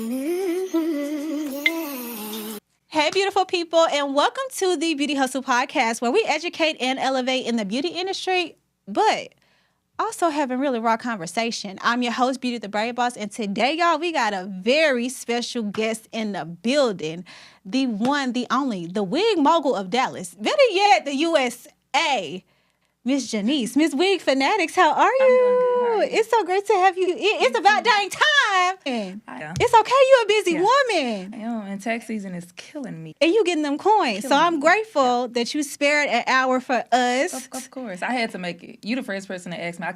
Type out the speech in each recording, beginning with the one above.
Hey, beautiful people, and welcome to the Beauty Hustle Podcast, where we educate and elevate in the beauty industry, but also having really raw conversation. I'm your host, Beauty the Braid Boss, and today, y'all, we got a very special guest in the building. The one, the only, the Wig Mogul of Dallas. Better yet, the USA. Miss JNice, Miss Wig Fanatics, how are you? I'm doing good. How are you? It's so great to have you. It's about dang time. Yeah. It's okay, you're a busy woman. I am, and tax season is killing me. And you getting them coins. So I'm grateful that you spared an hour for us. Of course. I had to make it. You the first person to ask me.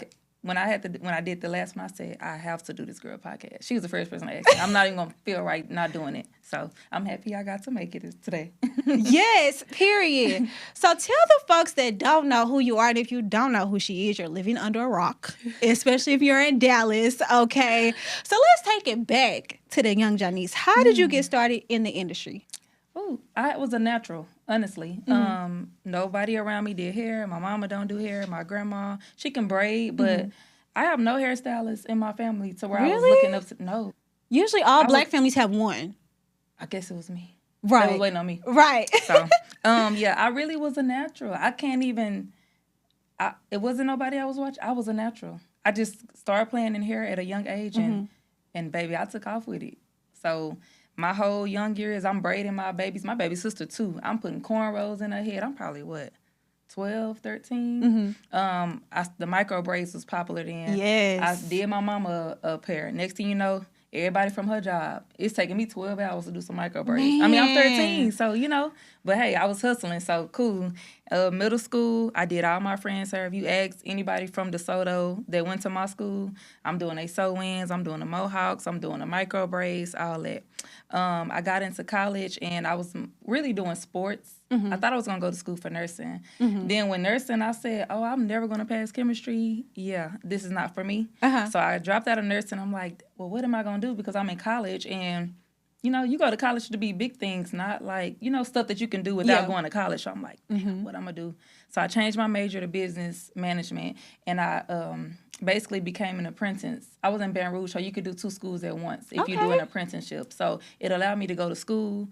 When I did the last one, I said, I have to do this girl podcast. She was the first person to ask me. I'm not even going to feel right not doing it. So I'm happy I got to make it today. Yes, period. So tell the folks that don't know who you are, and if you don't know who she is, you're living under a rock, especially if you're in Dallas, okay? So let's take it back to the young JNice. How did you get started in the industry? Oh, I was a natural, honestly. Nobody around me did hair. My mama don't do hair. My grandma, she can braid, but I have no hairstylist in my family to where I was looking up to. No. Usually all black families have one. I guess it was me. Right. They was waiting on me. Right. So, yeah, I really was a natural. I can't even, it wasn't nobody I was watching. I was a natural. I just started playing in hair at a young age, and baby, I took off with it. So my whole young years, I'm braiding my baby sister too. I'm putting cornrows in her head. I'm probably, 12, 13? The micro braids was popular then. Yes. I did my mama a pair. Next thing you know, everybody from her job. It's taking me 12 hours to do some micro braids. I mean, I'm 13, so, but hey, I was hustling, so cool. Middle school, I did all my friends' hair. If you ask anybody from DeSoto that went to my school, I'm doing they sew-ins, I'm doing the mohawks, I'm doing the micro braids, all that. I got into college, and I was really doing sports. I thought I was going to go to school for nursing. Then when nursing, I said, I'm never going to pass chemistry. Yeah, this is not for me. So I dropped out of nursing. I'm like, well, what am I going to do? Because I'm in college, and, you go to college to be big things, not like, stuff that you can do without going to college. So I'm like, what I'm going to do? So I changed my major to business management, and I basically became an apprentice. I was in Baton Rouge, so you could do 2 schools at once if you do an apprenticeship. So it allowed me to go to school,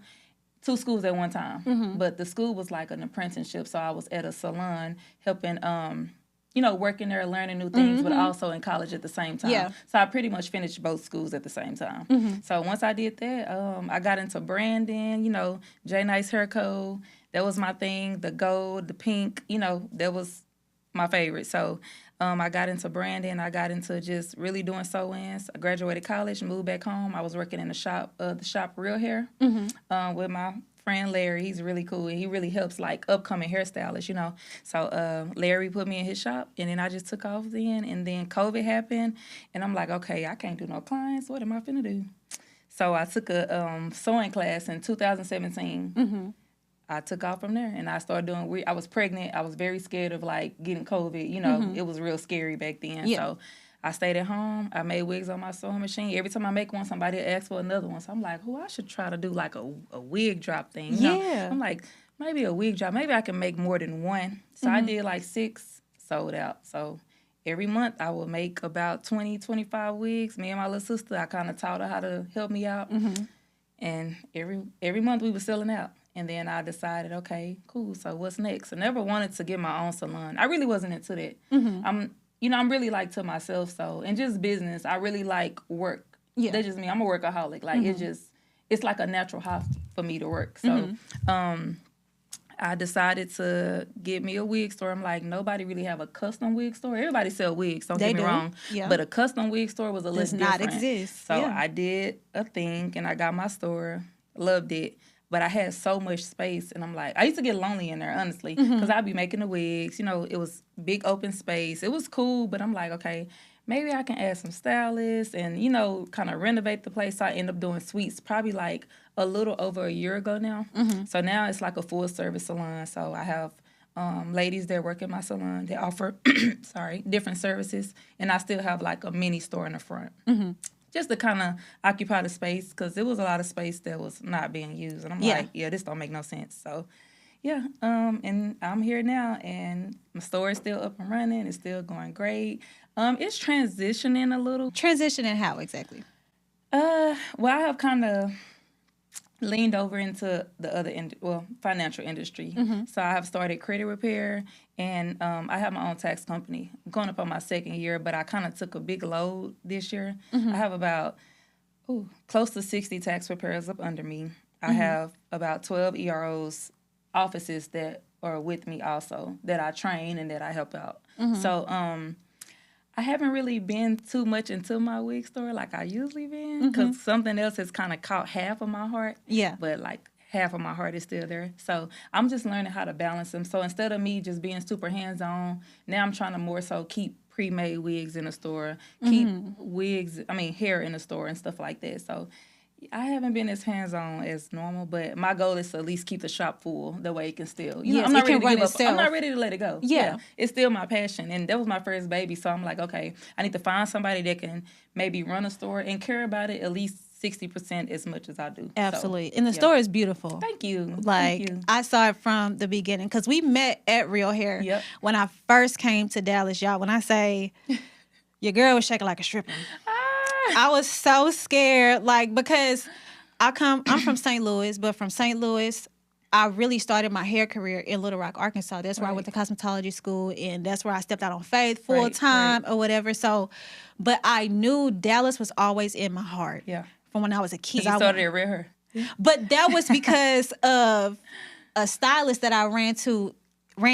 2 schools at one time. But the school was like an apprenticeship, so I was at a salon helping, working there, learning new things, but also in college at the same time. Yeah. So I pretty much finished both schools at the same time. So once I did that, I got into branding, JNice Hair Co. That was my thing. The gold, the pink, that was my favorite. So I got into branding. I got into just really doing sew-ins. I graduated college, moved back home. I was working in the shop Real Hair with my friend Larry. He's really cool, and he really helps like upcoming hairstylists, So Larry put me in his shop, and then I just took off then. And then COVID happened, and I'm like, okay, I can't do no clients. What am I finna do? So I took a sewing class in 2017. I took off from there, and I started doing. I was pregnant. I was very scared of like getting COVID. It was real scary back then. Yeah. So I stayed at home. I made wigs on my sewing machine. Every time I make one, somebody asks for another one. So I'm like, I should try to do like a wig drop thing. Yeah. I'm like, maybe a wig drop. Maybe I can make more than one. So I did like 6, sold out. So every month I would make about 20, 25 wigs. Me and my little sister, I kind of taught her how to help me out. And every month we were selling out. And then I decided, okay, cool, so what's next? I never wanted to get my own salon. I really wasn't into that. I'm really like to myself, so, and just business, I really like work. Yeah. That's just me. I'm a workaholic. Like, it's like a natural hobby for me to work. So, I decided to get me a wig store. I'm like, nobody really have a custom wig store. Everybody sell wigs, don't get me wrong. Yeah. But a custom wig store was a little different. Does not exist. So I did a thing, and I got my store, loved it. But I had so much space, and I'm like, I used to get lonely in there, honestly, because I'd be making the wigs. It was big open space. It was cool, but I'm like, okay, maybe I can add some stylists and, kind of renovate the place. So I end up doing suites probably like a little over a year ago now. So now it's like a full-service salon. So I have ladies that work in my salon. They offer, different services, and I still have like a mini store in the front. Just to kind of occupy the space, because there was a lot of space that was not being used. And I'm like, this don't make no sense. So, and I'm here now, and my store is still up and running. It's still going great. It's transitioning a little. Transitioning how exactly? Well, I have kind of leaned over into the other financial industry. So I have started credit repair, and I have my own tax company. I'm going up on my 2nd year, but I kind of took a big load this year. I have about close to 60 tax preparers up under me. I have about 12 EROs offices that are with me also, that I train and that I help out. So I haven't really been too much into my wig store like I usually been, because something else has kind of caught half of my heart. Yeah. But like half of my heart is still there. So I'm just learning how to balance them. So instead of me just being super hands-on, now I'm trying to more so keep pre-made wigs in the store, keep hair in the store and stuff like that. So I haven't been as hands-on as normal, but my goal is to at least keep the shop full the way it can still. You know, I'm not ready to give up. I'm not ready to let it go. Yeah. It's still my passion, and that was my first baby, so I'm like, okay, I need to find somebody that can maybe run a store and care about it at least 60% as much as I do. Absolutely. So, and the store is beautiful. Thank you. Like, Thank you. I saw it from the beginning, because we met at Real Hair when I first came to Dallas, y'all. When I say your girl was shaking like a stripper. I was so scared, like, because I'm from St. Louis, but from St. Louis, I really started my hair career in Little Rock, Arkansas. That's where I went to cosmetology school, and that's where I stepped out on faith full time or whatever. So, but I knew Dallas was always in my heart. Yeah. From when I was a kid. You started at Real Hair. But that was because of a stylist that I ran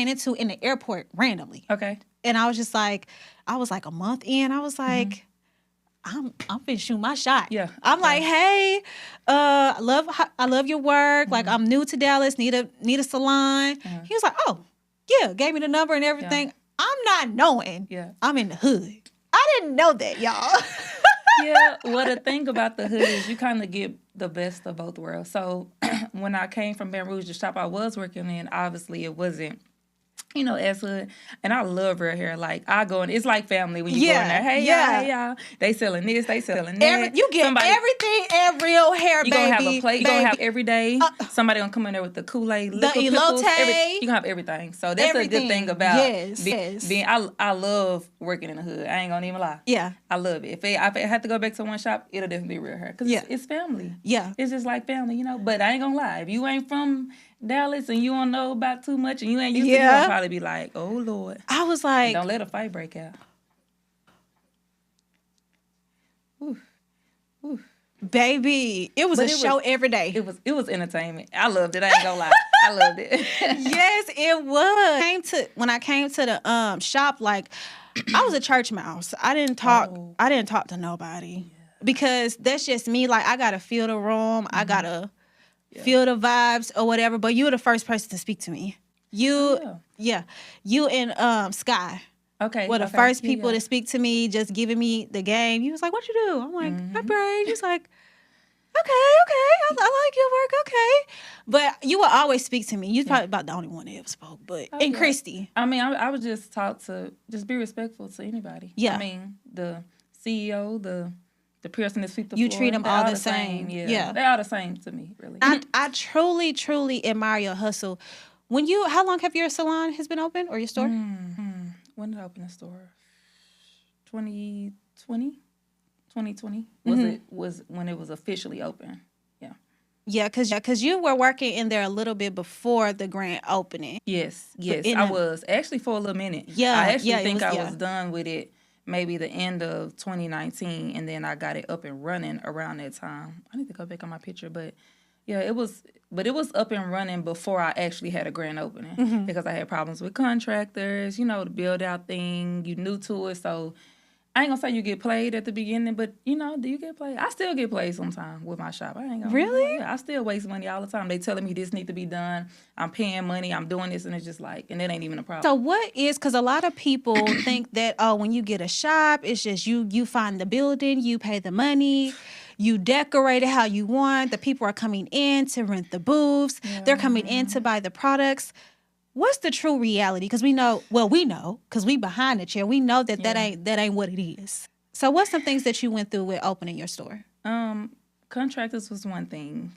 into in the airport randomly. Okay. And I was just like, I was like a month in. I was like, I'm finna shoot my shot. Yeah. I'm like, hey, I love your work. Like, I'm new to Dallas, need a salon. He was like, oh, yeah, gave me the number and everything. I'm not knowing. Yeah. I'm in the hood. I didn't know that, y'all. Yeah. Well, the thing about the hood is you kind of get the best of both worlds. So when I came from Baton Rouge, the shop I was working in, obviously it wasn't, you know, as hood. And I love Real Hair. Like, I go in, it's like family when you go in there. Hey, y'all. They selling this, they selling that. You get everything at Real Hair, baby. You're going to have a plate. You're going to have every day. Somebody going to come in there with the Kool-Aid, the elote. You're going to have everything. So that's a good thing about being, I love working in the hood. I ain't going to even lie. Yeah. I love it. If I had to go back to one shop, it'll definitely be Real Hair. Because it's family. Yeah. It's just like family, you know. But I ain't going to lie. If you ain't from Dallas and you don't know about too much and you ain't used to it, you'll probably be like, oh, Lord. I was like... And don't let a fight break out. Ooh. Ooh. Baby, it was a show every day. It was entertainment. I loved it. I ain't gonna lie. I loved it. Yes, it was. When I came to the shop, like, I was a church mouse. I didn't talk to nobody. Because that's just me. Like, I gotta feel the room. I gotta feel the vibes or whatever, but you were the first person to speak to me. You and Sky. Okay. Were the first people to speak to me, just giving me the game. You was like, "What you do?" I'm like, "I braid." He's like, "Okay, I like your work, okay." But you will always speak to me. You're probably about the only one that ever spoke, but and Christy. I mean, I was just taught to just be respectful to anybody. Yeah. I mean, the CEO, the person that sweep the floor. You treat them all the same. Yeah. They're all the same to me, really. I truly, truly admire your hustle. How long have your salon has been open, or your store? When did I open the store? 2020 was when it was officially open. Yeah. Yeah, because you were working in there a little bit before the grand opening. Yes, I was. Actually, for a little minute. Yeah. I actually think I was done with it maybe the end of 2019, and then I got it up and running around that time. I need to go back on my picture, but yeah, it was up and running before I actually had a grand opening because I had problems with contractors, you know, the build out thing, you new to it, so I ain't gonna say you get played at the beginning, but you know, do you get played? I still get played sometimes with my shop. I ain't gonna really. Yeah, I still waste money all the time. They telling me this need to be done. I'm paying money. I'm doing this, and it's just like, and it ain't even a problem. So what is? Because a lot of people think that when you get a shop, it's just you find the building, you pay the money, you decorate it how you want. The people are coming in to rent the booths. Yeah. They're coming in to buy the products. What's the true reality? Because we know, because we behind the chair, we know that ain't what it is. So what's some things that you went through with opening your store? Contractors was one thing.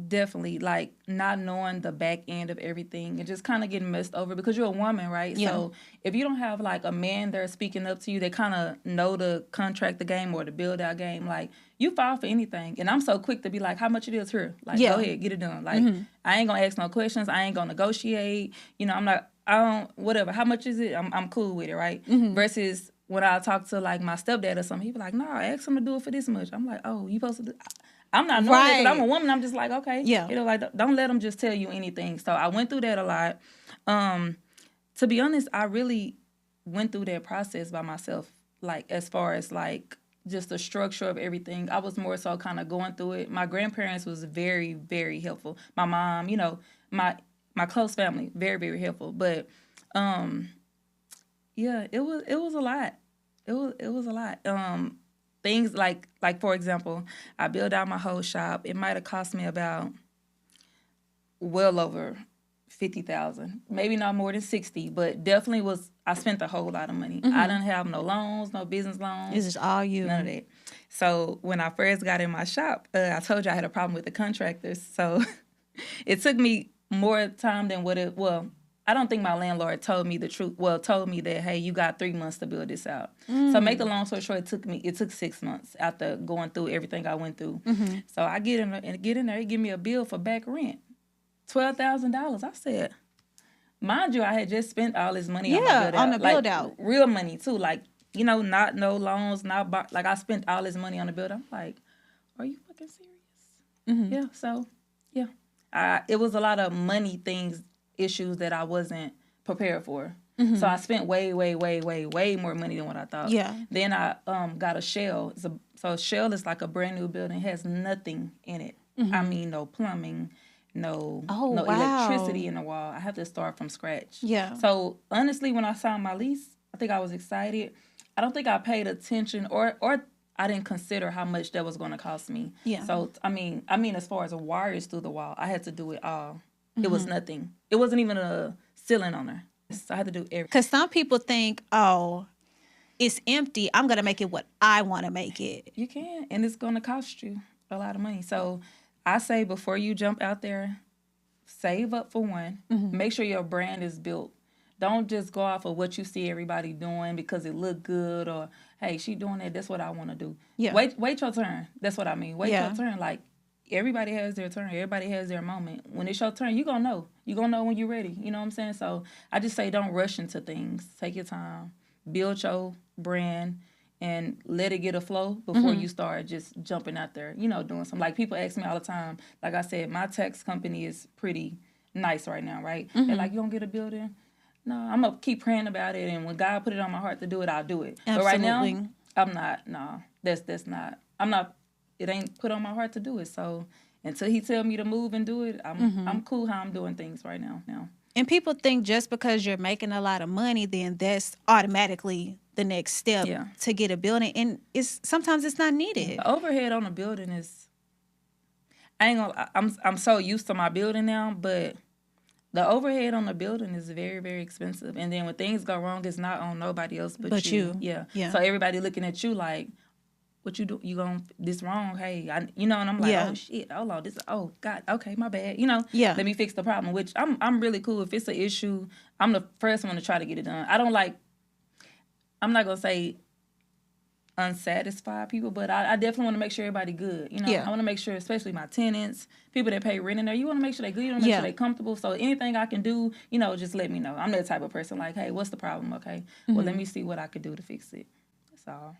definitely, like, not knowing the back end of everything and just kind of getting messed over because you're a woman, right? Yeah. So if you don't have, like, a man there speaking up to you, they kind of know to contract the game or to build out game, like, you fall for anything. And I'm so quick to be like, how much it is here? Like, go ahead, get it done. Like, I ain't going to ask no questions. I ain't going to negotiate. You know, whatever. How much is it? I'm cool with it, right? Versus when I talk to, like, my stepdad or something, he be like, no, ask him to do it for this much. I'm like, oh, you supposed to do... I'm not knowing that because I'm a woman. I'm just like, okay. Yeah. You know, like, don't let them just tell you anything. So I went through that a lot. To be honest, I really went through that process by myself, like, as far as, like, just the structure of everything. I was more so kind of going through it. My grandparents was very, very helpful. My mom, you know, my close family, very, very helpful. But, yeah, it was a lot. It was a lot. Things like for example, I built out my whole shop. It might have cost me about well over $50,000, maybe not more than 60, but definitely was. I spent a whole lot of money. I didn't have no loans, no business loans. It's just all you. None of that. So when I first got in my shop, I told you I had a problem with the contractors. So it took me more time than what it. Well, I don't think my landlord told me the truth. Well, told me that, hey, you got 3 months to build this out. So make the long story short, it took 6 months after going through everything I went through. So I get in there, he give me a bill for back rent, $12,000. I said, mind you, I had just spent all this money on the build out, real money too. Like, you know, not no loans, like I spent all this money on the build. I'm like, are you fucking serious? Yeah. So yeah, it was a lot of money issues that I wasn't prepared for. So I spent way more money than what I thought. Yeah. Then I got a shell. So a shell is like a brand new building. It has nothing in it. I mean, no plumbing, no electricity in the wall. I have to start from scratch. Yeah. So honestly, when I signed my lease, I think I was excited. I don't think I paid attention or I didn't consider how much that was going to cost me. Yeah. So I mean, as far as the wires through the wall, I had to do it all. It was nothing. It wasn't even a ceiling on there. So I had to do everything. Because some people think, oh, it's empty. I'm going to make it what I want to make it. You can. And it's going to cost you a lot of money. So I say before you jump out there, save up for one. Make sure your brand is built. Don't just go off of what you see everybody doing because it look good or, hey, she doing that. That's what I want to do. Yeah. Wait your turn. That's what I mean. Wait your turn. Like, everybody has their turn. Everybody has their moment. When it's your turn, you're going to know. You're going to know when you're ready. You know what I'm saying? So I just say don't rush into things. Take your time. Build your brand and let it get a flow before you start just jumping out there, you know, doing something. Like, people ask me all the time. Like I said, my tax company is pretty nice right now, right? They're like, you don't get a building? No, I'm going to keep praying about it. And when God put it on my heart to do it, I'll do it. Absolutely. But right now, I'm not. No, that's not. I'm not. It ain't put on my heart to do it. So until he tell me to move and do it, I'm cool how I'm doing things right now. And people think just because you're making a lot of money, then that's automatically the next step to get a building. And sometimes it's not needed. The overhead on a building is, I'm so used to my building now, but the overhead on the building is very, very expensive. And then when things go wrong, it's not on nobody else but you. Yeah. So everybody looking at you like, what you do? You going this wrong? Hey, and I'm like, oh shit, hold on, oh God, okay, my bad. Let me fix the problem. Which I'm really cool. If it's an issue, I'm the first one to try to get it done. I'm not gonna say unsatisfied people, but I definitely want to make sure everybody good. I want to make sure, especially my tenants, people that pay rent in there, you want to make sure they good. You want to make sure they comfortable. So anything I can do, just let me know. I'm that type of person. Like, hey, what's the problem? Okay, well, let me see what I could do to fix it. That's all.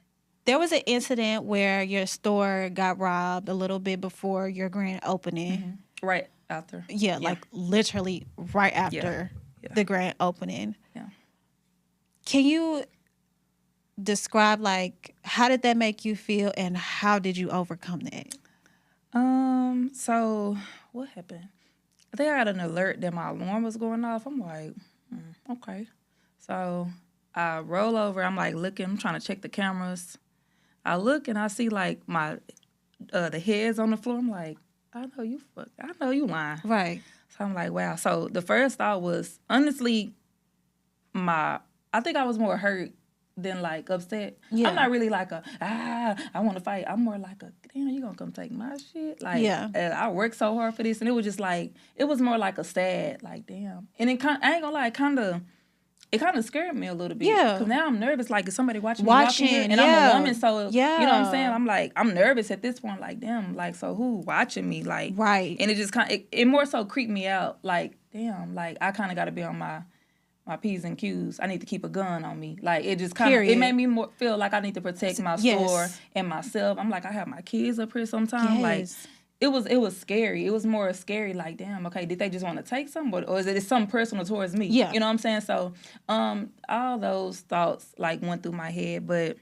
There was an incident where your store got robbed a little bit before your grand opening. Right after. Yeah, like literally right after the grand opening. Yeah. Can you describe, like, how did that make you feel and how did you overcome that? So what happened? I think I got an alert that my alarm was going off. I'm like, okay. So I roll over. I'm like looking. I'm trying to check the cameras. I look and I see like my the heads on the floor. I'm like, I know you lying. Right. So I'm like, wow. So the first thought was honestly I think I was more hurt than like upset. Yeah. I'm not really like I want to fight. I'm more like damn, you gonna come take my shit? Like, I worked so hard for this, and it was just like, it was more like a sad, like, damn. And it I ain't gonna lie, it kind of scared me a little bit. Yeah. Because now I'm nervous, like, is somebody watching me walking here? And I'm a woman, so, you know what I'm saying? I'm like, I'm nervous at this point, like, damn, like, so who watching me? Like, right. And it just kind of, it more so creeped me out, like, damn, like, I kind of got to be on my P's and Q's. I need to keep a gun on me. Like, it just kind of, it made me more feel like I need to protect my store and myself. I'm like, I have my kids up here sometimes. Like, it was scary. It was more scary, like, damn, okay, did they just want to take something? Or is it something personal towards me? Yeah. You know what I'm saying? So, all those thoughts, like, went through my head. But,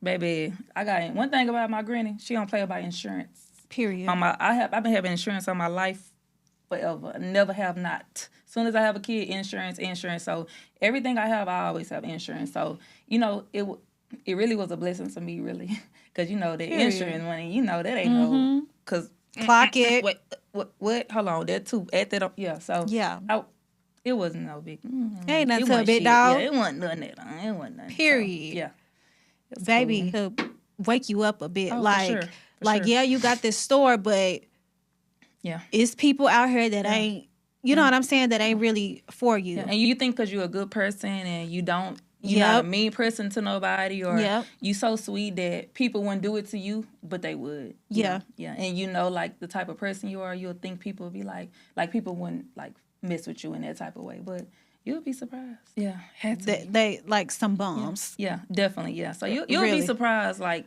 baby, I got one thing about my granny. She don't play about insurance. Period. I've been having insurance on my life forever. Never have not. As soon as I have a kid, insurance. So, everything I have, I always have insurance. So, you know, it really was a blessing to me, really. Because, you know, the insurance money, you know, that ain't no... Cause clock it. What? Hold on. That too. Add that up. Yeah. So it wasn't no big. Ain't nothing to a big dog. Yeah, it wasn't nothing. It wasn't nothing. Period. So, yeah. Baby, cool. To wake you up a bit. Oh, like, for sure. Yeah, you got this store, but it's people out here that ain't. You know what I'm saying? That ain't really for you. Yeah. And you think because you're a good person and you don't. You're not a mean person to nobody, or you so sweet that people wouldn't do it to you, but they would. Yeah. And you know, like, the type of person you are, you'll think people would be like people wouldn't, like, mess with you in that type of way, but you'll be surprised. Yeah. They like some bums. Yeah, definitely, yeah. So you'll be surprised, like,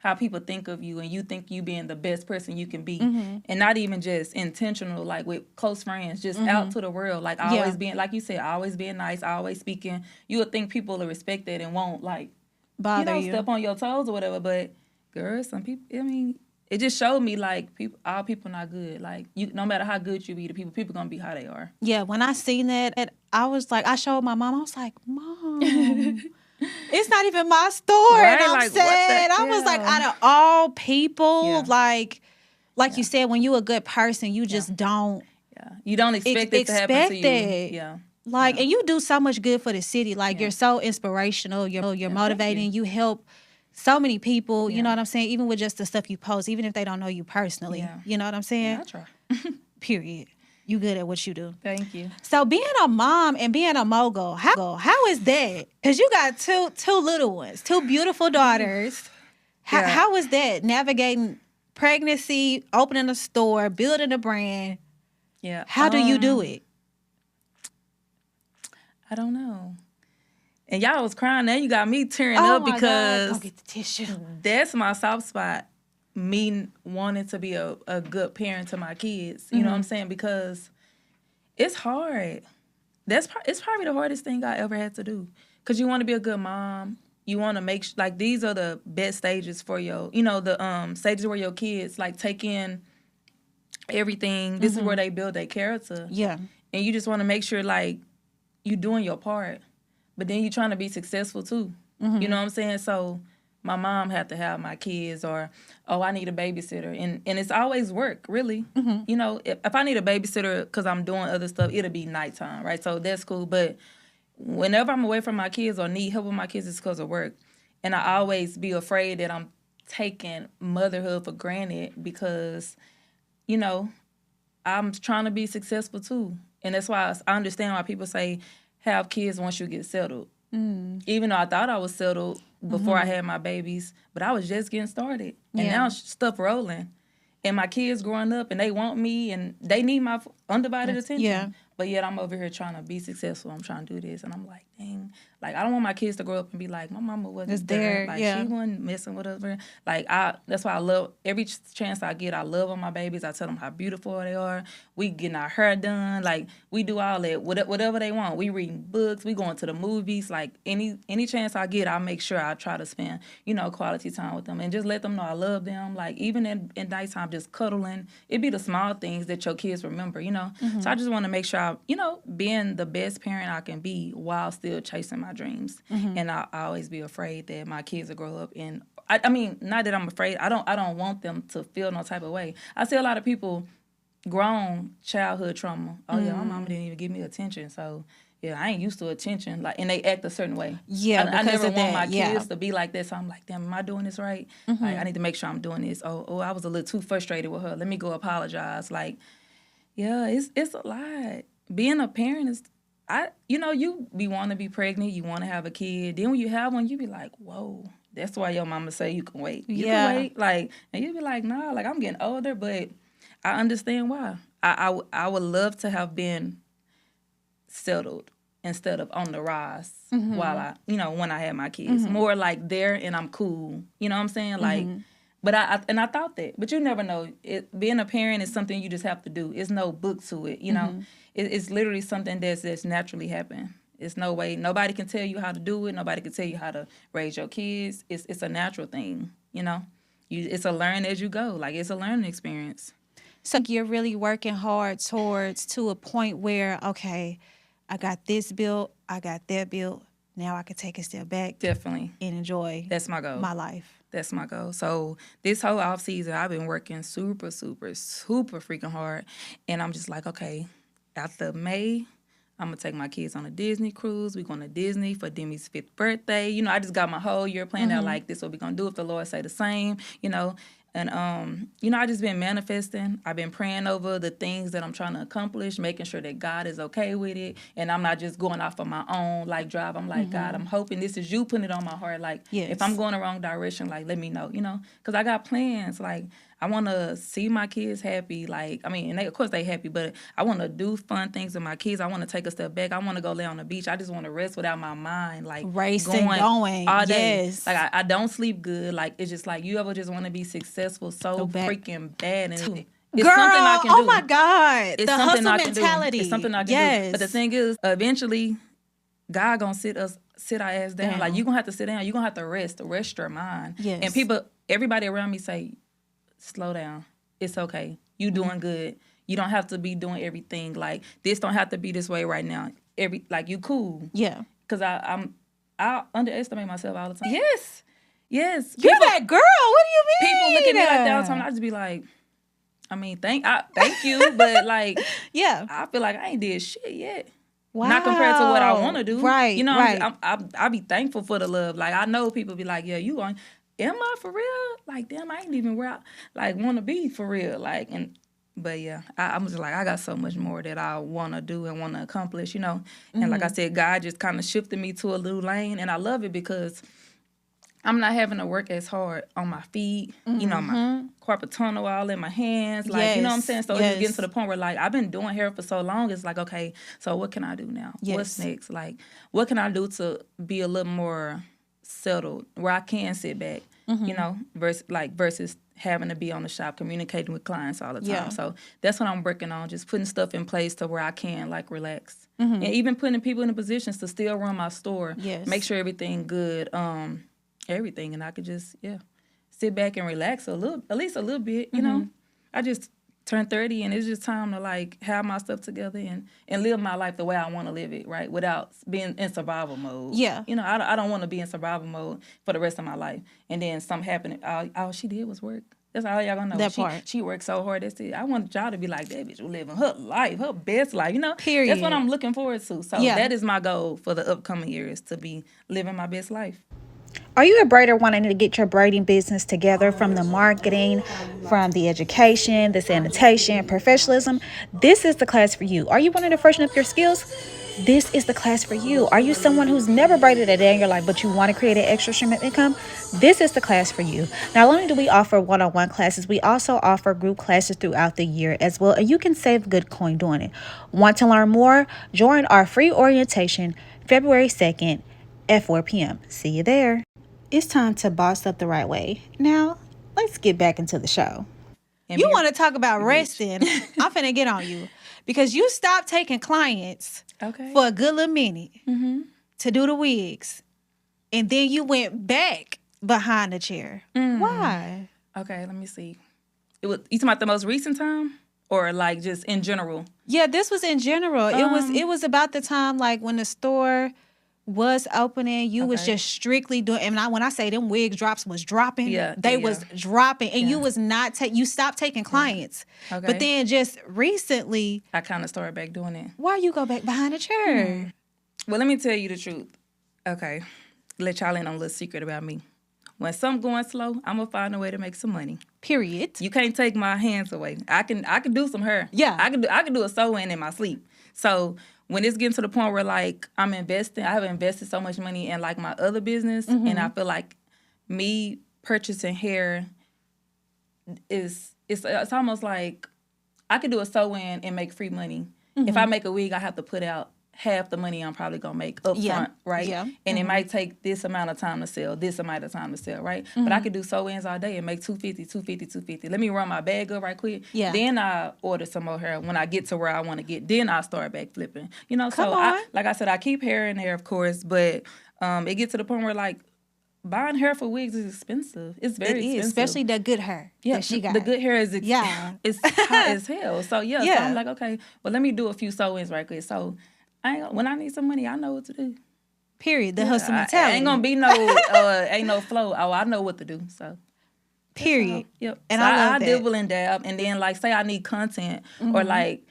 how people think of you, and you think you being the best person you can be, and not even just intentional, like with close friends, just out to the world, like always being, like you said, always being nice, always speaking. You would think people will respect that and won't, like, bother you, step on your toes or whatever. But girl, some people, I mean, it just showed me, like, all people not good. Like, you, no matter how good you be to people gonna be how they are. Yeah, when I seen that, I was like, I showed my mom. I was like, Mom. It's not even my store, right? And I'm like, sad. I was like, out of all people, like you said, when you a good person, you just don't. Yeah, you don't expect it to happen to you. Yeah, like, and you do so much good for the city. Like, you're so inspirational. You're motivating. You help so many people. You know what I'm saying? Even with just the stuff you post, even if they don't know you personally. Yeah. You know what I'm saying? Yeah, I try. Period. You good at what you do. Thank you. So being a mom and being a mogul, how is that? Because you got two little ones, two beautiful daughters. How is that? Navigating pregnancy, opening a store, building a brand. Yeah. How do you do it? I don't know. And y'all was crying. Now you got me tearing up because go get the tissue. That's my soft spot. Me wanting to be a good parent to my kids. You know what I'm saying? Because it's hard. It's probably the hardest thing I ever had to do. Because you want to be a good mom. You want to make like, these are the best stages for your, you know, the stages where your kids, like, take in everything. This is where they build their character. Yeah. And you just want to make sure, like, you doing your part. But then you trying to be successful too. You know what I'm saying? So my mom had to have my kids, or, oh, I need a babysitter. And it's always work, really. You know, if I need a babysitter because I'm doing other stuff, it'll be nighttime, right? So that's cool. But whenever I'm away from my kids or need help with my kids, it's because of work. And I always be afraid that I'm taking motherhood for granted because, you know, I'm trying to be successful too. And that's why I understand why people say have kids once you get settled. Even though I thought I was settled before I had my babies, but I was just getting started. And now stuff rolling. And my kids growing up, and they want me, and they need my undivided attention. Yeah. But yet I'm over here trying to be successful. I'm trying to do this. And I'm like, dang. Like, I don't want my kids to grow up and be like, my mama wasn't there. Like, she wasn't messing with us. Like, that's why I love, every chance I get, I love on my babies. I tell them how beautiful they are. We getting our hair done. Like, we do all that, whatever they want. We reading books. We going to the movies. Like, any chance I get, I make sure I try to spend, you know, quality time with them. And just let them know I love them. Like, even in nighttime, just cuddling. It be the small things that your kids remember, you know. So I just want to make sure you know, being the best parent I can be while still chasing my dreams. And I always be afraid that my kids will grow up in, I mean, not that I'm afraid, I don't want them to feel no type of way. I see a lot of people grown childhood trauma. Oh yeah, my mama didn't even give me attention. So yeah, I ain't used to attention. Like, and they act a certain way. Yeah, I because never of want that. my Yeah. kids to be like this. So I'm like, damn, am I doing this right? Like, I need to make sure I'm doing this. Oh, I was a little too frustrated with her. Let me go apologize. Like, yeah, it's a lot. Being a parent is, you be wanting to be pregnant, you want to have a kid. Then when you have one, you be like, whoa. That's why your mama say you can wait. You can wait. Like, and you be like, nah, like I'm getting older, but I understand why. I would love to have been settled instead of on the rise while when I had my kids. More like there and I'm cool. You know what I'm saying? Like, but I thought that. But you never know. Being a parent is something you just have to do. It's no book to it, you know? It's literally something that's naturally happened. It's no way. Nobody can tell you how to do it. Nobody can tell you how to raise your kids. It's a natural thing, you know? It's a learn as you go. Like, it's a learning experience. So you're really working hard to a point where, okay, I got this built, I got that built. Now I can take a step back. Definitely. And enjoy That's my goal. My life. That's my goal. So this whole off season, I've been working super, super, super freaking hard. And I'm just like, okay, after May, I'm going to take my kids on a Disney cruise. We're going to Disney for Demi's 5th birthday. You know, I just got my whole year planned out like this. What we're going to do if the Lord say the same, you know. And, I just been manifesting. I've been praying over the things that I'm trying to accomplish, making sure that God is okay with it. And I'm not just going off of my own, like, drive. I'm like, God, I'm hoping this is you putting it on my heart. Like, if I'm going the wrong direction, like, let me know, you know. Because I got plans. Like, I want to see my kids happy. Like, I mean, and of course they happy, but I want to do fun things with my kids. I want to take a step back. I want to go lay on the beach. I just want to rest without my mind, like, racing, going all day. Yes. Like, I don't sleep good. Like, it's just like, you ever just want to be successful so freaking bad. And it's Girl, something I can do. Oh my God. It's the something hustle I can mentality. Do. It's something I can do. But the thing is, eventually, God gonna sit our ass down. Like, you gonna have to sit down. You gonna have to rest your mind. Yes. And everybody around me say, slow down. It's okay. You doing good. You don't have to be doing everything. Like, this don't have to be this way right now. You cool. Yeah. Because I underestimate myself all the time. Yes. You're that girl. What do you mean? People look at me like that all the time. I just be like, I mean, thank you, but like, yeah, I feel like I ain't did shit yet. Wow. Not compared to what I want to do. Right. You know, right. I be thankful for the love. Like, I know people be like, yeah, you on. Am I for real? Like, damn, I ain't even where I want to be for real. Like, but yeah, I'm just like, I got so much more that I want to do and want to accomplish, you know. And like I said, God just kind of shifted me to a new lane, and I love it because I'm not having to work as hard on my feet, you know, my carpal tunnel all in my hands, like, you know what I'm saying? So it's just getting to the point where, like, I've been doing hair for so long, it's like, okay, so what can I do now? What's next? Like, what can I do to be a little more settled where I can sit back, you know, versus having to be on the shop communicating with clients all the time. Yeah. So that's what I'm working on, just putting stuff in place to where I can, like, relax. And even putting people in the positions to still run my store, make sure everything good, everything, and I could just sit back and relax at least a little bit, you know. I just turned 30 and it's just time to, like, have my stuff together and live my life the way I want to live it, right, without being in survival mode. You know, I don't want to be in survival mode for the rest of my life, and then something happening, all she did was work. That's all y'all gonna know. That part. She worked so hard. That's it. I want y'all to be like, that bitch was living her life, her best life, you know. Period. That's what I'm looking forward to. So that is my goal for the upcoming years, to be living my best life. Are you a braider wanting to get your braiding business together, from the marketing, from the education, the sanitation, professionalism? This is the class for you. Are you wanting to freshen up your skills? This is the class for you. Are you someone who's never braided a day in your life, but you want to create an extra stream of income? This is the class for you. Not only do we offer one-on-one classes, we also offer group classes throughout the year as well, and you can save good coin doing it. Want to learn more? Join our free orientation February 2nd at 4 p.m. See you there. It's time to boss up the right way. Now, let's get back into the show. You want to talk about resting? I'm finna get on you because you stopped taking clients for a good little minute to do the wigs, and then you went back behind the chair. Why? Okay, let me see. You talking about the most recent time, or like just in general? Yeah, this was in general. It was about the time, like, when the store was opening, you was just strictly doing, and when I say them wig drops was dropping, they was dropping, and you was not you stopped taking clients. But then just recently, I kind of started back doing it. Why you go back behind the chair? Well, let me tell you the truth. Okay, let y'all in on a little secret about me. When something going slow, I'm gonna find a way to make some money. Period. You can't take my hands away. I can do some hair. Yeah. I can do a sew-in in my sleep. So when it's getting to the point where like I have invested so much money in like my other business, and I feel like me purchasing hair it's almost like I could do a sew-in and make free money. If I make a wig, I have to put out half the money I'm probably gonna make up front, right? Yeah. And it might take this amount of time to sell, this amount of time to sell, right? But I could do sew-ins all day and make $250. Let me run my bag up right quick. Yeah. Then I order some more hair when I get to where I want to get. Then I start back flipping. You know, Come so on. like I said, I keep hair in there, of course, but it gets to the point where like buying hair for wigs is expensive. It's very expensive. Especially the good hair that she got. The good hair is it's hot as hell. So so I'm like, okay, well let me do a few sew-ins right quick. So when I need some money, I know what to do. Period. The hustle mentality. Ain't gonna be no ain't no flow. Oh, I know what to do. So period. Yep. And so I love that. dibble and dab, and then like say I need content or like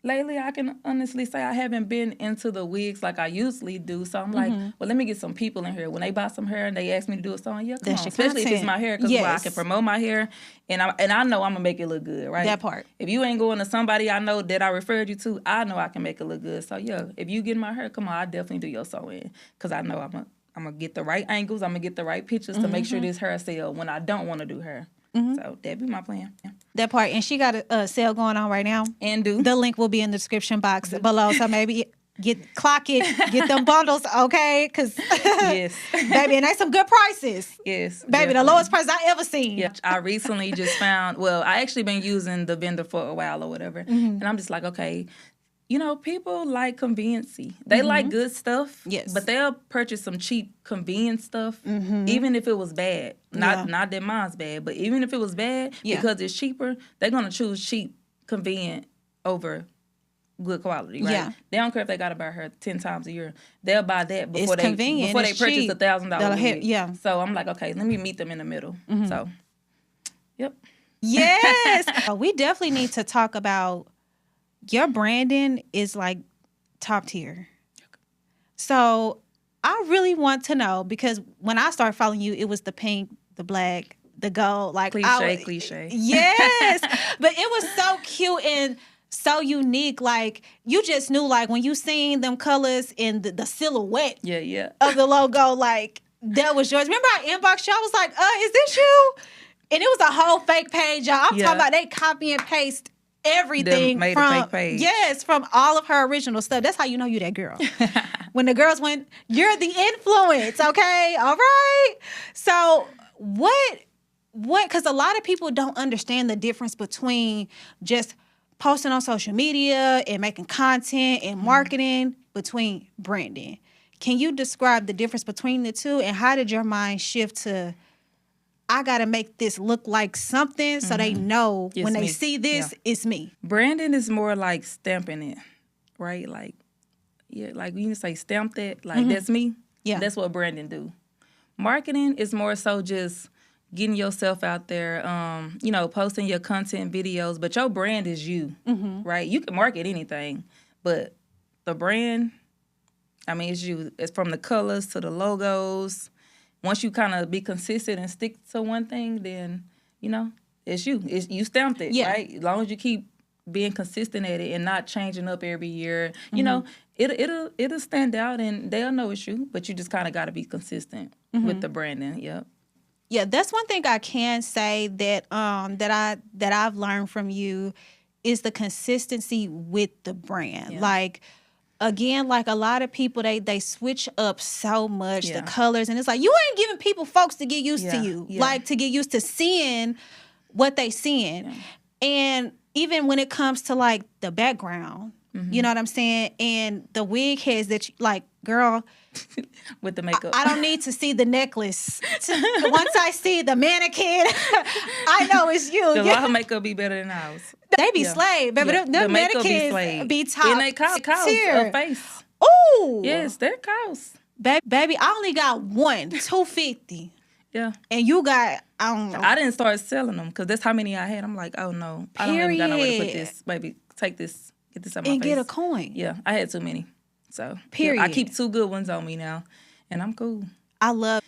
lately I can honestly say I haven't been into the wigs like I usually do. So I'm like, well, let me get some people in here. When they buy some hair and they ask me to do a song, come That's on. your Especially if it's content. my hair, because I can promote my hair, and I know I'm gonna make it look good, right? That part. If you ain't going to somebody I know that I referred you to, I know I can make it look good. So if you get my hair, come on, I definitely do your sew-in, because I know I'm gonna get the right angles, I'm gonna get the right pictures to make sure this hair sell when I don't want to do hair. So that'd be my plan. Yeah. That part. And she got a sale going on right now. And do. The link will be in the description box below. So maybe get them bundles, okay? Because, yes. baby, and they some good prices. Yes. Baby, definitely. the lowest price I ever seen. Yeah. I recently just found, I actually been using the vendor for a while or whatever. And I'm just like, okay, you know, people like conveniency. They like good stuff. Yes. But they'll purchase some cheap convenient stuff, even if it was bad. Not that mine's bad, but even if it was bad, because it's cheaper, they're going to choose cheap, convenient over good quality, right? Yeah. They don't care if they got to buy her 10 times a year. They'll buy that before It's convenient. they It's purchase cheap. $1,000 wig. Yeah. So I'm like, okay, let me meet them in the middle. So, yep. Yes. We definitely need to talk about your branding is like top tier. So I really want to know, because when I started following you, it was the pink, the black, the gold. Like Cliche. Yes. But it was so cute and so unique. Like you just knew, like when you seen them colors in the silhouette of the logo, like that was yours. Remember I inboxed you? I was like, is this you? And it was a whole fake page, y'all. I'm talking about they copy and paste everything made from a fake page. Yes, from all of her original stuff. That's how you know you that girl. When the girls went, you're the influence, okay? All right. So what because a lot of people don't understand the difference between just posting on social media and making content and marketing between branding. Can you describe the difference between the two, and how did your mind shift to, I got to make this look like something so they know when they see this, it's me? Branding is more like stamping it, right? Like, like when you say stamp that, like that's me. Yeah. That's what branding do. Marketing is more so just getting yourself out there, posting your content videos, but your brand is you, right? You can market anything, but the brand, I mean, it's you. It's from the colors to the logos. Once you kind of be consistent and stick to one thing, then, it's you. You stamped it, right? As long as you keep being consistent at it and not changing up every year, it'll stand out and they'll know it's you, but you just kind of got to be consistent with the branding, Yeah, that's one thing I can say that that I've learned from you is the consistency with the brand. Yeah. Like, again, like a lot of people, they switch up so much, the colors, and it's like, you ain't giving folks to get used to you, like to get used to seeing what they seeing. Yeah. And even when it comes to like the background, you know what I'm saying? And the wig heads that you, like, girl, with the makeup, I don't need to see the necklace. Once I see the mannequin, I know it's you. The law makeup be better than ours. They be slave, baby. The mannequins be top and they cost tier. A face. Ooh, yes, they're cost. Baby, I only got one, $250. Yeah, and you got, I don't know. I didn't start selling them because that's how many I had. I'm like, oh no, I don't even got nowhere to put this. Maybe take this, get this out my face and get a coin. Yeah, I had too many. So Period. I keep 2 good ones on me now, and I'm cool. I love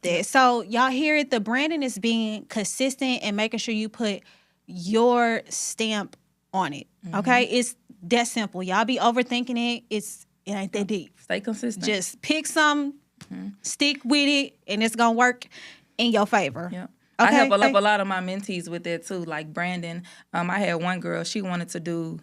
that. So y'all hear it. The branding is being consistent and making sure you put your stamp on it. Okay, it's that simple. Y'all be overthinking it. It ain't that deep. Stay consistent. Just pick some, stick with it, and it's gonna work in your favor. Yeah. Okay? I help a lot of my mentees with that too, like branding. I had one girl, she wanted to do,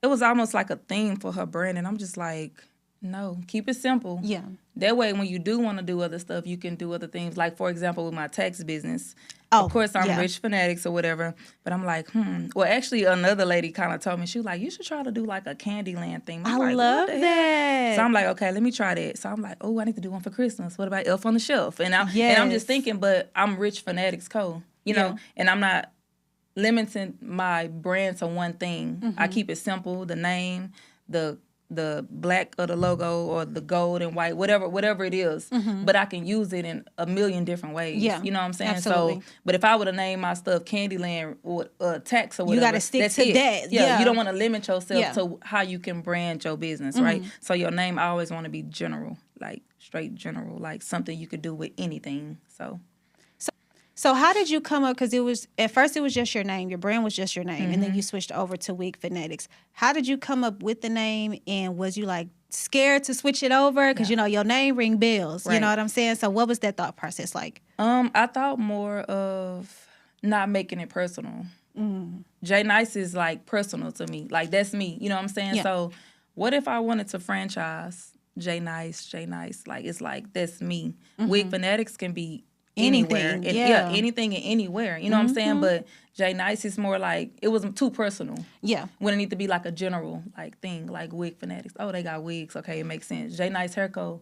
it was almost like a theme for her brand, and I'm just like, no, keep it simple. Yeah. That way, when you do want to do other stuff, you can do other things. Like, for example, with my tax business. Oh, of course, I'm yeah. Rich Fanatics or whatever, but I'm like, Well, actually, another lady kind of told me, she was like, you should try to do like a Candyland thing. I like, love what the that. hell? So I'm like, okay, let me try that. So I'm like, oh, I need to do one for Christmas. What about Elf on the Shelf? And I'm just thinking, but I'm Rich Fanatics Co. You know, and I'm not limiting my brand to one thing. I keep it simple. The name, the black or the logo or the gold and white, whatever it is. But I can use it in a million different ways. Yeah, You know what I'm saying? absolutely. So, but if I would have named my stuff Candyland or Tax or whatever, You got to stick to that. Yeah, you don't want to limit yourself Yeah. to how you can brand your business, right? So your name, I always want to be general, like straight general, like something you could do with anything. So how did you come up? Because at first it was just your name. Your brand was just your name, and then you switched over to Wig Fanatics. How did you come up with the name, and was you like scared to switch it over? Because you know your name ring bells. Right. You know what I'm saying? So what was that thought process like? I thought more of not making it personal. JNice is like personal to me. Like that's me. You know what I'm saying? Yeah. So what if I wanted to franchise JNice? Like it's like that's me. Wig Fanatics can be anywhere. Anything, Anything and anywhere. You know what I'm saying? But JNice is more like, it was too personal. Yeah. When it need to be like a general like thing, like Wig Fanatics. Oh, they got wigs. Okay, it makes sense. JNice Hair Co.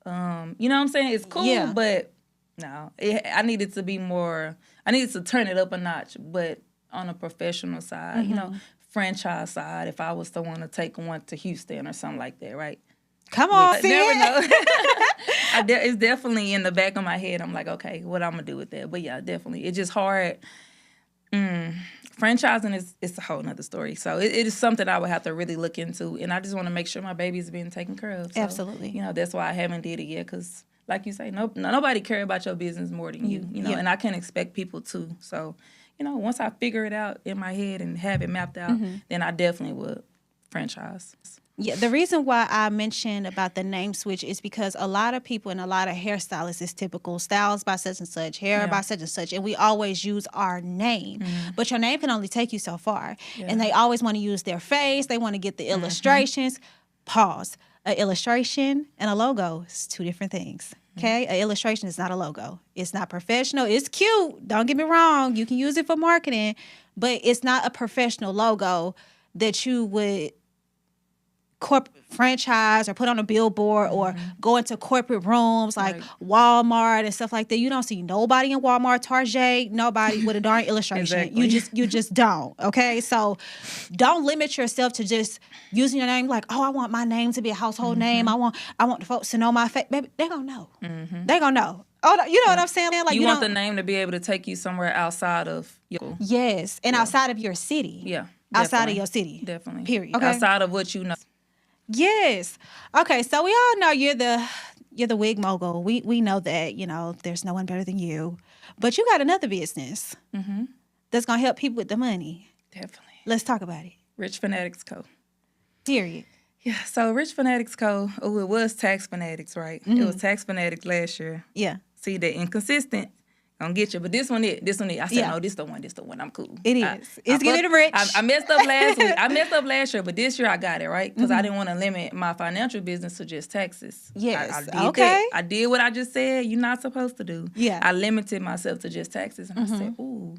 You know what I'm saying? It's cool, but no. I needed to be more, I needed to turn it up a notch, but on a professional side, you know, franchise side, if I was to want to take one to Houston or something like that, right? Come on, Never know. It's definitely in the back of my head. I'm like, okay, what I'm gonna do with that? But yeah, definitely, it's just hard. Franchising it's a whole nother story. So it is something I would have to really look into, and I just want to make sure my baby's being taken care of. So, Absolutely. You know, that's why I haven't did it yet, because like you say, nobody care about your business more than you. You know, and I can't expect people to. So, you know, once I figure it out in my head and have it mapped out, then I definitely would franchise. Yeah, the reason why I mentioned about the name switch is because a lot of people and a lot of hairstylists is typical styles by such and such, hair by such and such, and we always use our name. But your name can only take you so far. And they always want to use their face. They want to get the illustrations. Pause. An illustration and a logo is 2 different things. Okay? An illustration is not a logo. It's not professional. It's cute. Don't get me wrong. You can use it for marketing, but it's not a professional logo that you would franchise or put on a billboard or go into corporate rooms like Walmart and stuff like that. You don't see nobody in Walmart, Target, nobody with a darn illustration. Exactly. You just don't. Okay, so don't limit yourself to just using your name like, oh, I want my name to be a household name. I want the folks to know my face. Baby, they're gonna know. They're gonna know. Oh, you know what I'm saying? Like you want the name to be able to take you somewhere outside of your outside of your city. Yeah, outside of your city. Definitely. Period. Okay? Outside of what you know. Yes. Okay, so we all know you're the wig mogul. We know that, you know, there's no one better than you. But you got another business that's going to help people with the money. Definitely. Let's talk about it. Rich Fanatics Co. Period. Yeah, so Rich Fanatics Co. Oh, it was Tax Fanatics, right? It was Tax Fanatics last year. Yeah. See, they're inconsistent. Gonna get you, but this one it. I said, no, this the one. I'm cool. It is. It's getting rich. I messed up last week. I messed up last year, but this year I got it, right? Because I didn't want to limit my financial business to just taxes. Yes. I did Okay. that. I did what I just said you're not supposed to do. Yeah. I limited myself to just taxes, and I said, ooh.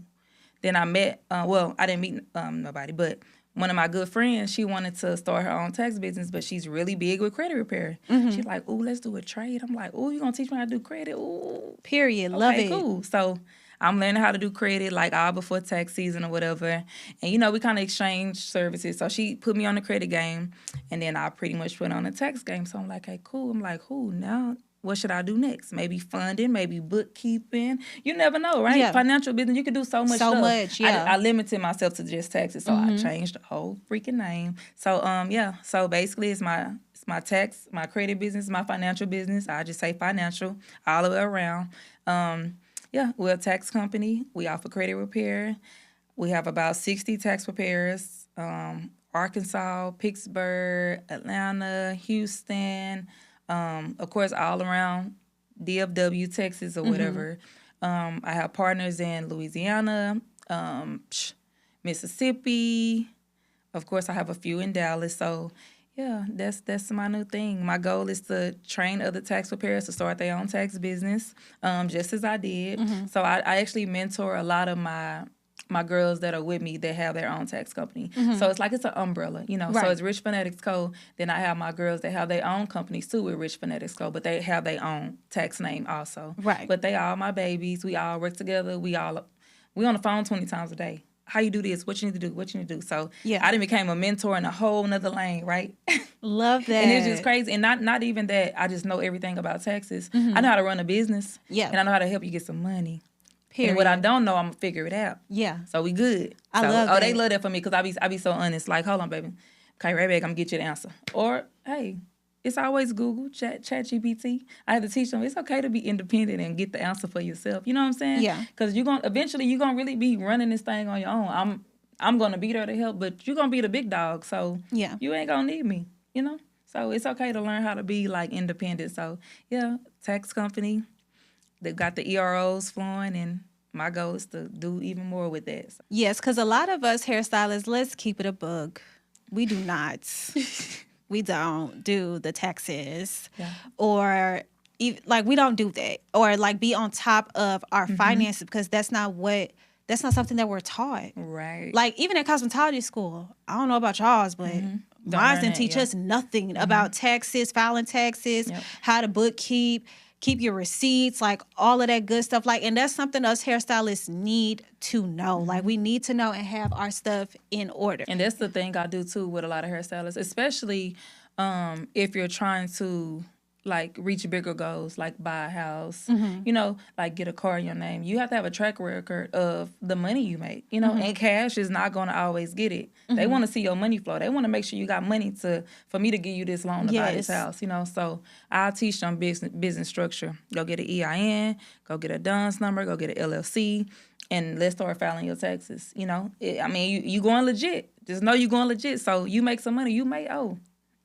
Then I met, I didn't meet nobody, but one of my good friends, she wanted to start her own tax business, but she's really big with credit repair. She's like, ooh, let's do a trade. I'm like, ooh, you gonna teach me how to do credit? Ooh. Period. Love it. Cool. So I'm learning how to do credit like all before tax season or whatever. And, you know, we kind of exchange services. So she put me on the credit game, and then I pretty much put on the tax game. So I'm like, hey, cool. I'm like, now what should I do next? Maybe funding, maybe bookkeeping. You never know, right? Yeah. Financial business, you can do so much stuff. So much, yeah. I limited myself to just taxes, so I changed the whole freaking name. So yeah. So basically, it's my tax, my credit business, my financial business. I just say financial all the way around. Yeah, we're a tax company. We offer credit repair. We have about 60 tax preparers. Arkansas, Pittsburgh, Atlanta, Houston, of course, all around DFW, Texas, or whatever. I have partners in Louisiana, Mississippi. Of course, I have a few in Dallas. So, yeah, that's my new thing. My goal is to train other tax preparers to start their own tax business, just as I did. So I actually mentor a lot of my girls that are with me that have their own tax company. So it's like it's an umbrella, you know. Right. So it's Rich Fanatics Co. Then I have my girls that have their own companies too with Rich Fanatics Co. But they have their own tax name also. Right. But they all my babies. We all work together. We on the phone 20 times a day. How you do this? What you need to do? What you need to do? So Yeah. I then became a mentor in a whole nother lane, right? Love that. And it's just crazy. And not even that. I just know everything about taxes. I know how to run a business. Yeah. And I know how to help you get some money. Period. And what I don't know, I'm gonna figure it out. Yeah. So we good. I love that. They love that for me because I be so honest. Like, hold on, baby. Okay, right back. I'm gonna get you the answer. Or hey, it's always Google, Chat GPT. I had to teach them it's okay to be independent and get the answer for yourself. You know what I'm saying? Yeah. Because eventually you're gonna really be running this thing on your own. I'm gonna be there to help, but you're gonna be the big dog. So Yeah. you ain't gonna need me. You know. So it's okay to learn how to be like independent. So yeah, tax company. They've got the EROs flowing, and my goal is to do even more with that. So. Yes, because a lot of us hairstylists, let's keep it a bug. We do not. We don't do the taxes. Yeah. Or like we don't do that. Or like be on top of our finances because that's not something that we're taught. Right. Like even in cosmetology school, I don't know about y'all's, but mine didn't teach us nothing about taxes, filing taxes, how to bookkeep, keep your receipts, like all of that good stuff. Like, and that's something us hairstylists need to know. Like we need to know and have our stuff in order. And that's the thing I do too with a lot of hairstylists, especially if you're trying to like reach bigger goals, like buy a house, you know, like get a car in your name. You have to have a track record of the money you make, you know, and cash is not going to always get it. They want to see your money flow. They want to make sure you got money for me to give you this loan to buy this house, you know. So I'll teach them business structure. Go get an EIN, go get a DUNS number, go get an LLC, and let's start filing your taxes, you know. You going legit. Just know you going legit. So you make some money, you may owe.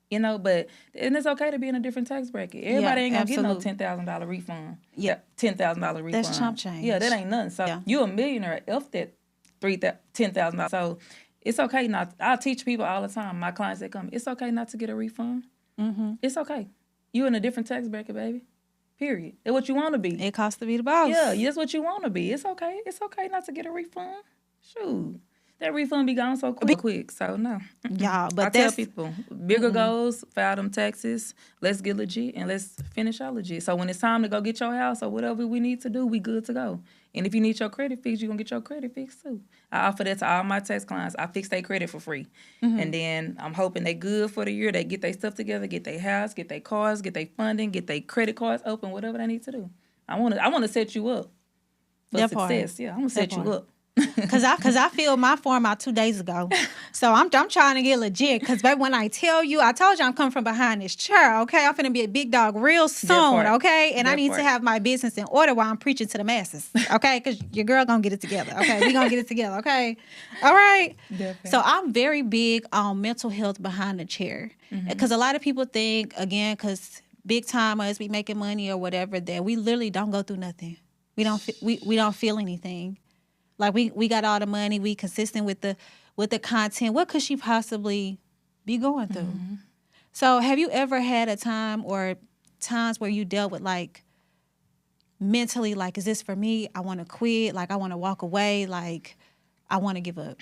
You know, and it's okay to be in a different tax bracket. Everybody ain't gonna get no $10,000 refund. Yeah, $10,000 refund. That's chump change. Yeah, that ain't nothing. So you a millionaire off that $10,000. So it's okay not. I teach people all the time. My clients that come, it's okay not to get a refund. It's okay. You in a different tax bracket, baby. Period. It's what you want to be. It costs to be the boss. Yeah, that's what you want to be. It's okay. It's okay not to get a refund. Shoot. That refund be gone so quick. So no. Y'all, but I tell people, bigger goals, file them taxes, let's get legit and let's finish our legit. So when it's time to go get your house or whatever we need to do, we good to go. And if you need your credit fixed, you're going to get your credit fixed too. I offer that to all my tax clients. I fix their credit for free. And then I'm hoping they good for the year. They get their stuff together, get their house, get their cars, get their funding, get their credit cards open, whatever they need to do. I want to set you up for success. Yeah, I'm going to set you up. Cause I filled my form out 2 days ago, so I'm trying to get legit. Cause baby, when I told you I'm coming from behind this chair. Okay, I'm finna be a big dog real soon. Okay, and I need to have my business in order while I'm preaching to the masses. Okay, cause your girl gonna get it together. Okay, we gonna get it together. Okay, all right. Definitely. So I'm very big on mental health behind the chair, cause a lot of people think cause big timers be making money or whatever that we literally don't go through nothing. We don't feel anything. Like we got all the money, we consistent with the content. What could she possibly be going through? So have you ever had a time or times where you dealt with like mentally, like, is this for me? I want to quit. Like, I want to walk away. Like, I want to give up.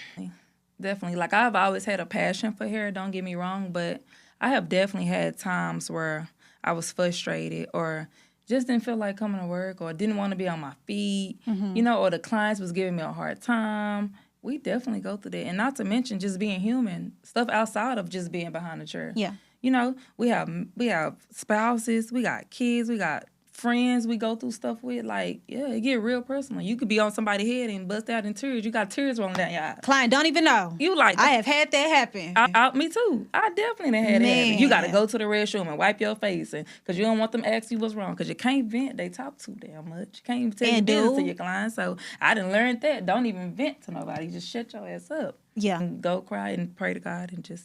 Definitely. Like, I've always had a passion for hair, don't get me wrong, but I have definitely had times where I was frustrated or just didn't feel like coming to work or didn't want to be on my feet, you know, or the clients was giving me a hard time. We definitely go through that. And not to mention just being human, stuff outside of just being behind the chair. Yeah. You know, we have spouses, we got kids, we got friends we go through stuff with. Like, yeah, it get real personal. You could be on somebody's head and bust out in tears. You got tears rolling down your eyes. Client don't even know. You like I have had that happen. me too. I definitely done had that happen. You got to go to the restroom and wipe your face, and because you don't want them to ask you what's wrong, because you can't vent. They talk too damn much. You can't even tell your business to your clients. So I done learned that. Don't even vent to nobody. Just shut your ass up. Yeah. And go cry and pray to God and just.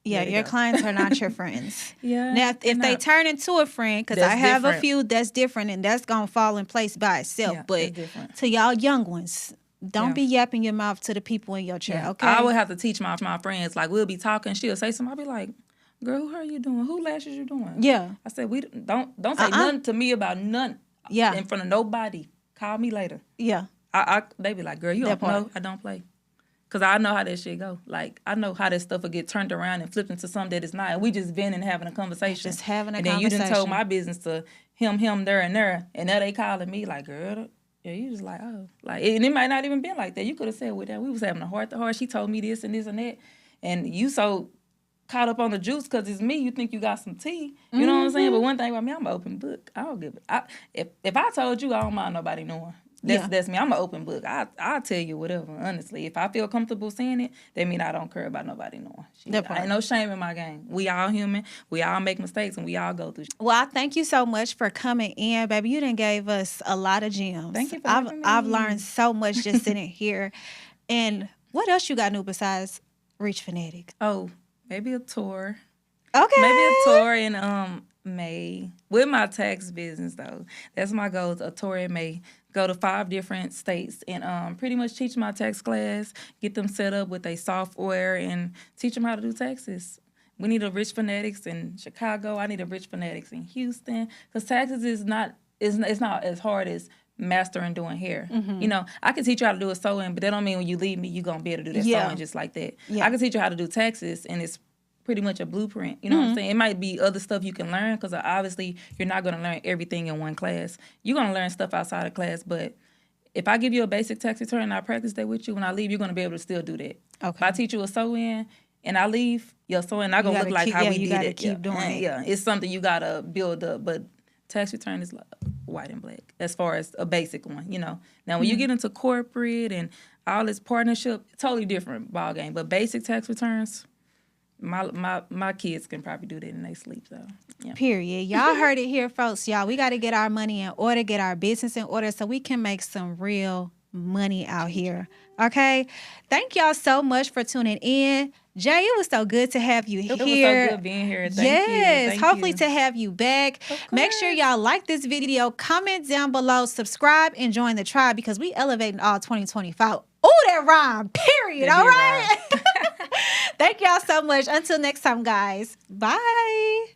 Yeah, your clients are not your friends. Yeah. Now, if they turn into a friend, because I have a few that's different, and that's going to fall in place by itself. Yeah, but to y'all young ones, don't be yapping your mouth to the people in your chair, okay? I would have to teach my friends. Like, we'll be talking. She'll say something. I'll be like, girl, who are you doing? Who lashes you doing? Yeah. I said, don't say nothing to me about nothing. Yeah. In front of nobody. Call me later. Yeah. They be like, girl, you don't know. I don't play. Because I know how that shit go. Like, I know how that stuff will get turned around and flipped into something that is not. And we just venting and having a conversation. Just having a conversation. And then you done told my business to him, there, and there. And now they calling me like, girl, yeah, you just like, oh. Like, and it might not even been like that. You could have said with that. We was having a heart-to-heart. She told me this and this and that. And you so caught up on the juice because it's me. You think you got some tea. You know what I'm saying? But one thing about me, I'm an open book. I don't give it. If I told you, I don't mind nobody knowing. That's me. I'm an open book. I'll tell you whatever, honestly. If I feel comfortable saying it, that mean I don't care about nobody knowing. I ain't no shame in my game. We all human. We all make mistakes, and we all go through shit. Well, I thank you so much for coming in, baby. You done gave us a lot of gems. Thank you for having me. I've learned so much just sitting here. And what else you got new besides Reach Fanatic? Oh, maybe a tour. Okay. Maybe a tour in May. With my tax business, though. That's my goal, a tour in May. Go to 5 different states and pretty much teach my tax class, get them set up with a software, and teach them how to do taxes. We need a Rich Fanatics in Chicago. I need a Rich Fanatics in Houston. Because taxes is not as hard as mastering doing hair. Mm-hmm. You know, I can teach you how to do a sewing, but that don't mean when you leave me, you're going to be able to do that sewing just like that. Yeah. I can teach you how to do taxes, and it's pretty much a blueprint. You know what I'm saying? It might be other stuff you can learn because obviously you're not going to learn everything in one class. You're going to learn stuff outside of class, but if I give you a basic tax return and I practice that with you, when I leave, you're going to be able to still do that. Okay. If I teach you a sew-in and I leave, your sewing not going to look like how we did it. Keep doing it. Yeah, it's something you got to build up, but tax return is like white and black as far as a basic one, you know. Now, when you get into corporate and all this partnership, totally different ball game, but basic tax returns, my kids can probably do that in their sleep, though. Yeah. Period. Y'all heard it here, folks. Y'all, we got to get our money in order, get our business in order so we can make some real money out here. Okay? Thank y'all so much for tuning in. Jay, it was so good to have you here. It was so good being here. Thank you. Thank Hopefully you. to have you back. Make sure y'all like this video, comment down below, subscribe, and join the tribe because we elevating all 2025. Oh, that rhyme. Period. All right? Thank y'all so much. Until next time, guys. Bye.